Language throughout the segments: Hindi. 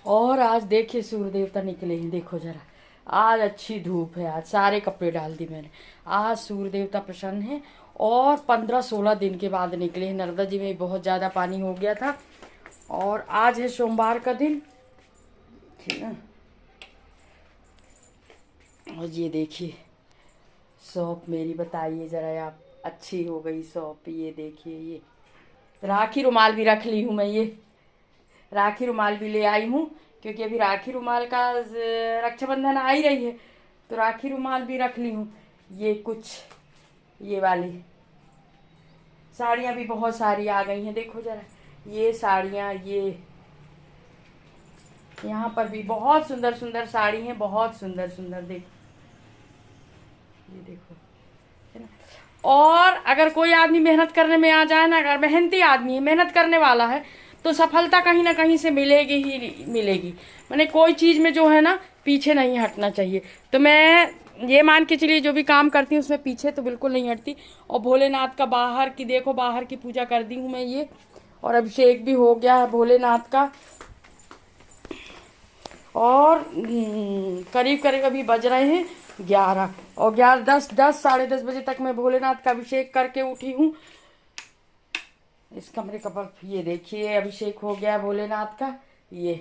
और आज देखिए सूर्य देवता निकले हैं, देखो जरा। आज अच्छी धूप है, आज सारे कपड़े डाल दी मैंने। आज सूर्य देवता प्रसन्न है। और 15-16 दिन के बाद निकले हैं। नर्मदा जी में बहुत ज़्यादा पानी हो गया था। और आज है सोमवार का दिन, ठीक है। और ये देखिए शॉप मेरी, बताइए ज़रा आप, अच्छी हो गई शॉप। ये देखिए, ये राखी रुमाल भी रख ली हूँ मैं। ये राखी रुमाल भी ले आई हूँ, क्योंकि अभी राखी रुमाल का रक्षाबंधन आ ही रही है, तो राखी रुमाल भी रख ली हूँ। ये कुछ ये वाली साड़ियाँ भी बहुत सारी आ गई हैं, देखो ज़रा। ये साड़ियाँ, ये यहाँ पर भी बहुत सुंदर सुंदर साड़ी हैं, बहुत सुंदर सुंदर। देखो, ये देखो, है ना। और अगर कोई आदमी मेहनत करने में आ जाए ना, अगर मेहनती आदमी है, मेहनत करने वाला है, तो सफलता कहीं ना कहीं से मिलेगी ही मिलेगी। मैंने कोई चीज़ में जो है ना, पीछे नहीं हटना चाहिए। तो मैं ये मान के चलिए, जो भी काम करती हूँ उसमें पीछे तो बिल्कुल नहीं हटती। और भोलेनाथ का बाहर की, देखो बाहर की पूजा कर दी हूँ मैं ये। और अभिषेक भी हो गया है भोलेनाथ का। और करीब करीब अभी बज रहे हैं 11, और 11, 10, 10, साढ़े 10 बजे तक मैं भोलेनाथ का अभिषेक करके उठी हूँ। इस कमरे का बल्ब, ये देखिए अभिषेक हो गया भोलेनाथ का। ये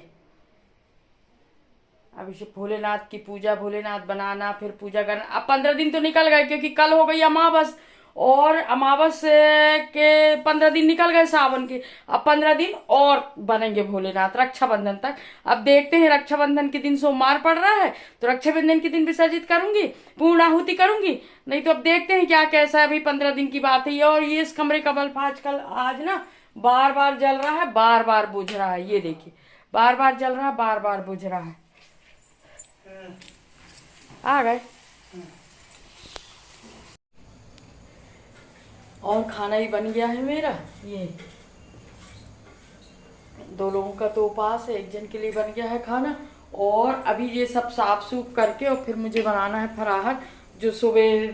अभिषेक, भोलेनाथ की पूजा, भोलेनाथ बनाना, फिर पूजा करना। अब 15 दिन तो निकल गए, क्योंकि कल हो गई अमावस। और अमावस के 15 दिन निकल गए सावन के। अब 15 दिन और बनेंगे भोलेनाथ रक्षाबंधन तक। अब देखते हैं, रक्षाबंधन के दिन सोमवार पड़ रहा है, तो रक्षाबंधन के दिन विसर्जित करूंगी, पूर्ण आहुति करूंगी। नहीं तो अब देखते हैं क्या कैसा है। अभी 15 दिन की बात है। और ये इस कमरे का बल्ब आजकल, आज ना बार बार जल रहा है, बार बार बुझ रहा है। ये देखिए, बार बार जल रहा है, बार बार बुझ रहा है। आ गए। और खाना भी बन गया है मेरा। ये 2 लोगों का तो उपास है, एक जन के लिए बन गया है खाना। और अभी ये सब साफ सूफ करके, और फिर मुझे बनाना है फराहर। जो सुबह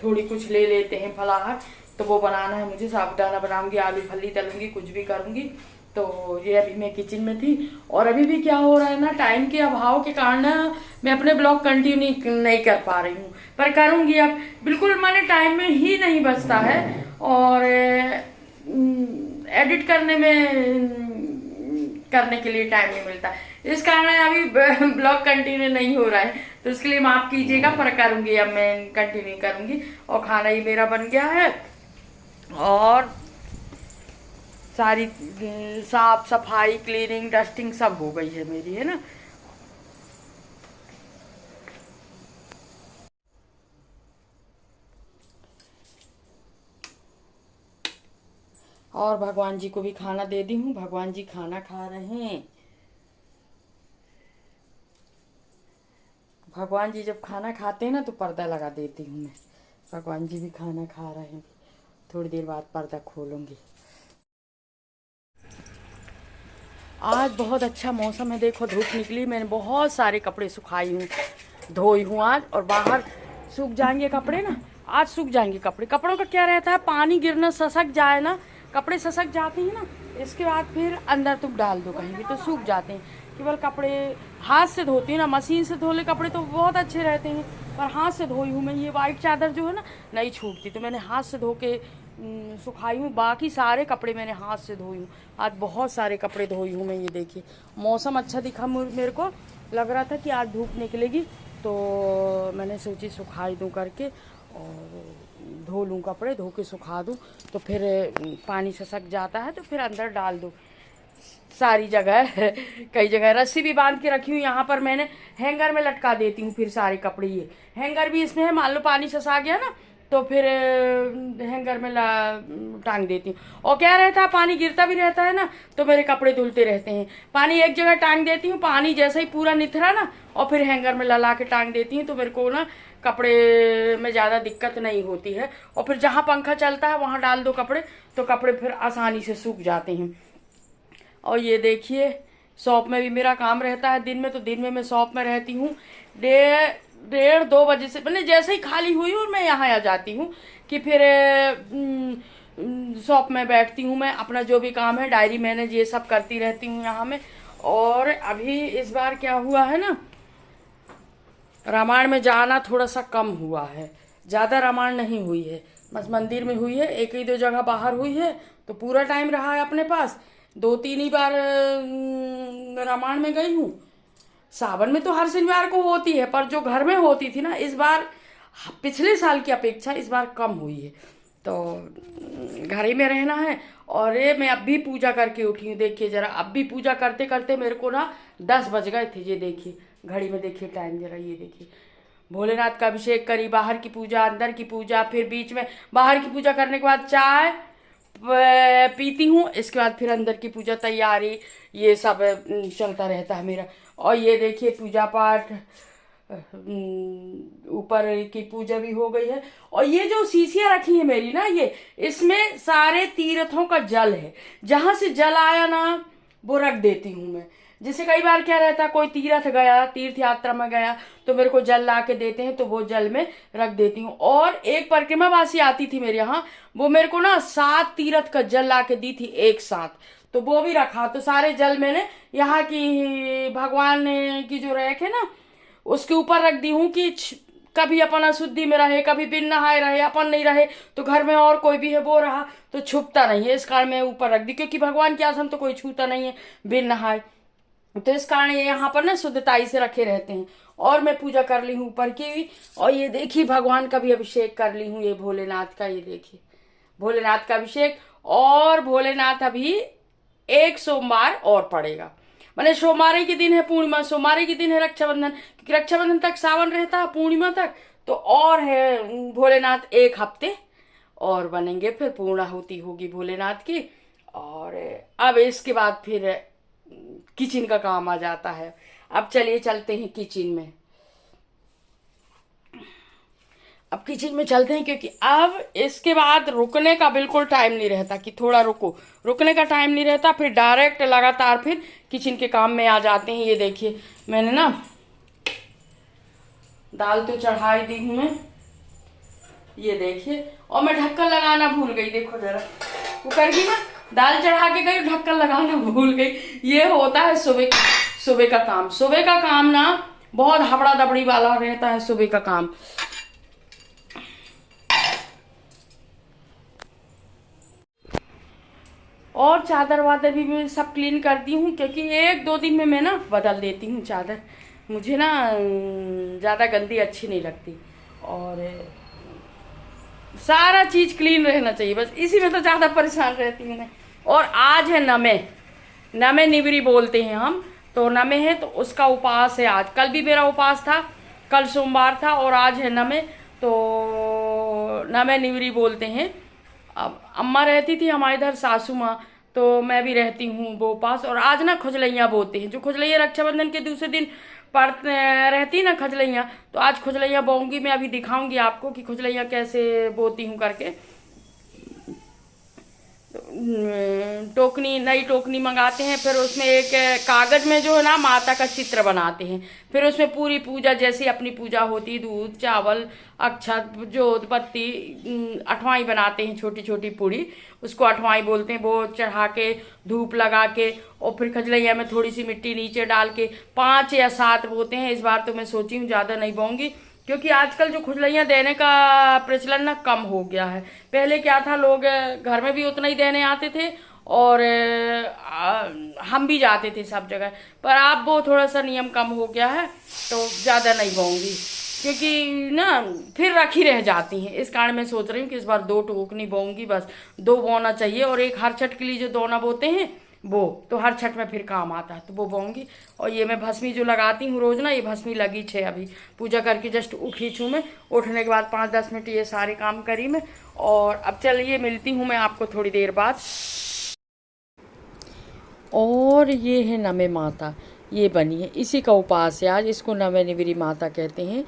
थोड़ी कुछ ले लेते हैं फलाहार, तो वो बनाना है मुझे। साबुदाना बनाऊंगी, आलू फली तलूंगी, कुछ भी करूंगी। तो ये अभी मैं किचन में थी। और अभी भी क्या हो रहा है ना, टाइम के अभाव के कारण ना, मैं अपने ब्लॉग कंटिन्यू नहीं कर पा रही हूँ, पर करूंगी अब। बिल्कुल मैंने टाइम में ही नहीं बचता है। और एडिट करने में करने के लिए टाइम नहीं मिलता। इस कारण अभी ब्लॉग कंटिन्यू नहीं हो रहा है, तो उसके लिए माफ कीजिएगा, पर करूंगी अब मैं कंटिन्यू करूंगी। और खाना ही मेरा बन गया है। और सारी साफ सफाई, क्लीनिंग, डस्टिंग सब हो गई है मेरी, है ना। और भगवान जी को भी खाना दे दी हूँ, भगवान जी खाना खा रहे हैं। भगवान जी जब खाना खाते हैं ना, तो पर्दा लगा देती हूँ मैं। भगवान जी भी खाना खा रहे हैं, थोड़ी देर बाद पर्दा खोलूंगी। आज बहुत अच्छा मौसम है, देखो धूप निकली। मैंने बहुत सारे कपड़े सुखाई हूँ, धोई हूँ आज। और बाहर सूख जाएंगे कपड़े ना, आज सूख जाएंगे कपड़े। कपड़ों का क्या रहता है, पानी गिरना, ससक जाए ना, कपड़े ससक जाते हैं ना, इसके बाद फिर अंदर तुम डाल दो कहीं भी, तो सूख जाते हैं। केवल कपड़े हाथ से धोती हूँ ना, मशीन से धोले कपड़े तो बहुत अच्छे रहते हैं, पर हाथ से धोई हूँ मैं। ये वाइट चादर जो है ना, नहीं छूटती, तो मैंने हाथ से धो के सुखाई हूँ। बाकी सारे कपड़े मैंने हाथ से धोई हूँ। आज बहुत सारे कपड़े धोई हूँ मैं। ये देखिए मौसम अच्छा दिखा मेरे को, लग रहा था कि आज धूप निकलेगी, तो मैंने सोची सुखाई दूँ करके, और धो लूँ कपड़े, धो के सुखा दूँ, तो फिर पानी ससक जाता है तो फिर अंदर डाल दूँ सारी जगह। कई जगह रस्सी भी बांध के रखी हूँ, यहाँ पर मैंने हैंगर में लटका देती हूँ फिर सारे कपड़े। ये हैंगर भी इसमें है, मान लो पानी ससा गया ना, तो फिर हैंगर में टांग देती हूँ। और क्या रहता है, पानी गिरता भी रहता है ना, तो मेरे कपड़े धुलते रहते हैं। पानी एक जगह टांग देती हूँ, पानी जैसे ही पूरा निथरा ना, और फिर हैंगर में ला के टांग देती हूँ, तो मेरे को ना कपड़े में ज़्यादा दिक्कत नहीं होती है। और फिर जहाँ पंखा चलता है वहाँ डाल दो कपड़े, तो कपड़े फिर आसानी से सूख जाते हैं। और ये देखिए शॉप में भी मेरा काम रहता है दिन में, तो दिन में मैं शॉप में रहती हूँ 1:30-2 बजे से। मैंने जैसे ही खाली हुई और मैं यहाँ आ जाती हूँ, कि फिर शॉप में बैठती हूँ मैं, अपना जो भी काम है, डायरी मैनेज ये सब करती रहती हूँ यहाँ में। और अभी इस बार क्या हुआ है ना, रामायण में जाना थोड़ा सा कम हुआ है, ज़्यादा रामायण नहीं हुई है, बस मंदिर में हुई है, एक ही दो जगह बाहर हुई है, तो पूरा टाइम रहा है अपने पास। 2-3 ही बार रामायण में गई हूँ। सावन में तो हर शनिवार को होती है, पर जो घर में होती थी ना, इस बार पिछले साल की अपेक्षा इस बार कम हुई है, तो घर ही में रहना है। और ये मैं अब भी पूजा करके उठी हूँ, देखिए जरा, अब भी पूजा करते करते मेरे को ना 10 बज गए थे। ये देखिए घड़ी में, देखिए टाइम जरा, ये देखिए भोलेनाथ का अभिषेक करी, बाहर की पूजा, अंदर की पूजा, फिर बीच में बाहर की पूजा करने के बाद चाय पीती हूँ, इसके बाद फिर अंदर की पूजा तैयारी, ये सब चलता रहता है मेरा। और ये देखिए पूजा पाठ, ऊपर की पूजा भी हो गई है। और ये जो शीशियाँ रखी है मेरी ना, ये इसमें सारे तीर्थों का जल है, जहां से जल आया ना वो रख देती हूँ मैं। जैसे कई बार क्या रहता, कोई तीर्थ गया, तीर्थ यात्रा में गया, तो मेरे को जल ला के देते हैं, तो वो जल में रख देती हूँ। और एक परिक्रमावासी आती थी मेरे यहाँ, वो मेरे को ना 7 तीर्थ का जल ला के दी थी एक साथ, तो वो भी रखा। तो सारे जल मैंने यहाँ की भगवान की जो रैक है ना, उसके ऊपर रख दी हूँ कि कभी अपन अशुद्धि में रहे, कभी बिन नहाए रहे, अपन नहीं रहे तो घर में और कोई भी है वो रहा तो छुपता नहीं है, इस कारण मैं ऊपर रख दी, क्योंकि भगवान के आसन तो कोई छूता नहीं है बिन नहाए, तो इस कारण ये यहाँ पर ना शुद्धताई से रखे रहते हैं। और मैं पूजा कर ली हूँ ऊपर की भी। और ये देखिए भगवान का भी अभिषेक कर ली हूँ, ये भोलेनाथ का, ये देखिए भोलेनाथ का अभिषेक। और भोलेनाथ अभी एक सोमवार और पड़ेगा, मैंने सोमवार के दिन है पूर्णिमा, सोमवार के दिन है रक्षाबंधन, क्योंकि रक्षाबंधन तक सावन रहता है, पूर्णिमा तक, तो और है भोलेनाथ 1 हफ्ते और बनेंगे, फिर पूर्णाहुति होगी भोलेनाथ की। और अब इसके बाद फिर किचन का काम आ जाता है। अब चलिए चलते हैं किचन में, अब किचन में चलते हैं, क्योंकि अब इसके बाद रुकने का बिल्कुल टाइम नहीं रहता कि थोड़ा रुको, रुकने का टाइम नहीं रहता, फिर डायरेक्ट लगातार फिर किचन के काम में आ जाते हैं। ये देखिए मैंने ना दाल तो चढ़ाई दी हूँ मैं, ये देखिए, और मैं ढक्कन लगाना भूल गई, देखो जरा कुकर की ना दाल चढ़ा के गई, ढक्कन लगाना भूल गई। ये होता है सुबह का काम, सुबह का काम ना बहुत हबड़ा दबड़ी वाला रहता है सुबह का काम। और चादर वादर भी मैं सब क्लीन कर दी हूँ, क्योंकि 1-2 दिन में मैं ना बदल देती हूँ चादर, मुझे ना ज़्यादा गंदी अच्छी नहीं लगती, और सारा चीज़ क्लीन रहना चाहिए, बस इसी में तो ज़्यादा परेशान रहती हूँ मैं। और आज है नमे निवरी बोलते हैं हम, तो नमे है तो उसका उपास है आज, कल भी मेरा उपास था, कल सोमवार था, और आज है नमे, तो नमे निवरी बोलते हैं। अब अम्मा रहती थी हमारे इधर, सासू माँ, तो मैं भी रहती हूँ वो उपास। और आज ना खुजलैयाँ बोते हैं, जो खुजलैया रक्षाबंधन के दूसरे दिन पड़ रहती ना खुजलैयाँ, तो आज खुजलैयाँ बोऊंगी मैं, अभी दिखाऊंगी आपको कि खुजलैयाँ कैसे बोती हूँ करके। टोकनी, नई टोकनी मंगाते हैं, फिर उसमें एक कागज में जो है ना माता का चित्र बनाते हैं, फिर उसमें पूरी पूजा जैसी अपनी पूजा होती, दूध चावल अक्षत जोत बत्ती, अठवाई बनाते हैं, छोटी छोटी पूड़ी, उसको अठवाई बोलते हैं, वो चढ़ा के धूप लगा के, और फिर खजलैया में थोड़ी सी मिट्टी नीचे डाल के 5 या 7 बोते हैं। इस बार तो मैं सोची हूँ ज़्यादा नहीं बोऊंगी, क्योंकि आजकल जो खुजलैयाँ देने का प्रचलन ना कम हो गया है। पहले क्या था, लोग घर में भी उतना ही देने आते थे, और हम भी जाते थे सब जगह, पर अब वो थोड़ा सा नियम कम हो गया है, तो ज़्यादा नहीं बोऊंगी, क्योंकि ना फिर रखी रह जाती हैं। इस कारण मैं सोच रही हूँ कि इस बार 2 टोकनी बोऊंगी, बस 2 बोना चाहिए, और एक हर छठ के लिए जो दोना बोते हैं वो तो हर छठ में फिर काम आता है, तो वो बोऊंगी। और ये मैं भस्मी जो लगाती हूँ रोज ना, ये भस्मी लगी छे, अभी पूजा करके जस्ट उठी छूँ मैं, उठने के बाद 5-10 मिनट ये सारे काम करी मैं। और अब चलिए मिलती हूँ मैं आपको थोड़ी देर बाद। और ये है नमे माता, ये बनी है, इसी का उपास है आज, इसको नमे निवरी माता कहते हैं।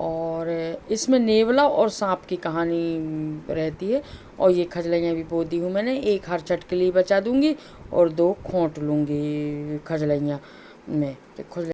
और इसमें नेवला और सांप की कहानी रहती है। और ये खजलैयाँ भी बो दी हूँ मैंने, एक हर छठ के लिए बचा दूंगी और 2 खोंट लूँगी खजलैयाँ में।